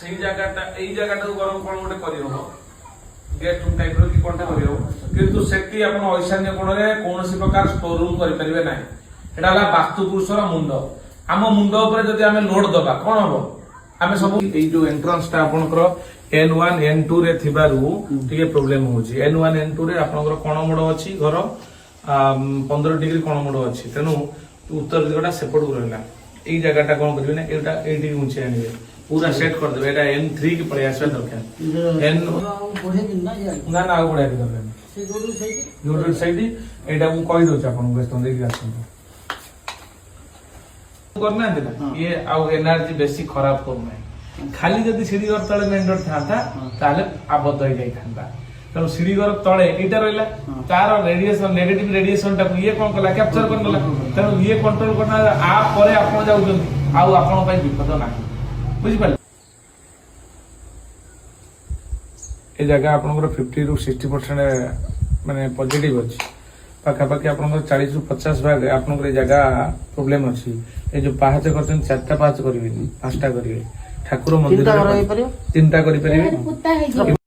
ସେଇ ଜାଗାଟା ଏଇ ଜାଗାଟାକୁ ଗରମ କଣ ଗୋଟେ କରିହବ ଗେଷ୍ଟ ରୁମ୍ ଟାଇପର କି କଣଟା କରିହବ କିନ୍ତୁ ସେଠି ଆପଣ ଐଶାନ୍ୟ କୋଣରେ କୌଣସି ପ୍ରକାର ଷ୍ଟୋର ରୁମ୍ କରିପାରିବେ ନାହିଁ। ଏଟା ହେଲା ବାସ୍ତୁ ପୁରୁଷର ମୁଣ୍ଡ। ଆମ ମୁଣ୍ଡ ଉପରେ ଯଦି ଆମେ ଲୋଡ ଦବା କଣ ହବ ଆମେ ସବୁ ଏଇ ଯୋଉ ଏଣ୍ଟ୍ରାନ୍ସ ଟା ଆପଣଙ୍କର N1 N2 ରେ ଥିବାରୁ ଟିକେ ପ୍ରୋବ୍ଲେମ ହଉଛି। N1 N2 ରେ ଆପଣଙ୍କର କୋଣ ମୋଡ ଅଛି ଘର 15 डिग्री कोण मोड़ अच्छी तेणु उत्तर दिगटा सेपटू रहा ये जगह कौन करेंगे ना एटा एटी ऊंचे आने पूरा सेट कर देबे एटा N3 की पड़े आसबा दरकार N ना ना बढ़िया की दरकार से जोडू साइड एटा मु कहि दोछ आपन व्यस्त देखि आछन करना देला ये आ एनर्जी बेसी खराब करना खाली जदी सीढ़ी घर तळे मेंडर थाता ताले आबद्ध हो जाई थांता तेणु सीढ़ी घर तले एटा रहिला तार रेडिएशन नेगेटिव रेडिएशन टा ये कोन कला कैप्चर करनला तेणु ये कंट्रोल करना आ परे आपण जाउछन आ आपण पई विपद नाही बुझि पाले ए जगह आपनकर 50 रु 60% माने पॉजिटिव अछि पाखा पाखी आपनकर 40 रु 50 भाग आपनकर जगह प्रॉब्लम अछि ए जो पाहाच करछन चारटा पाहाच करिवे पांचटा करिवे ठाकुर मंदिर तीनटा करि परिवे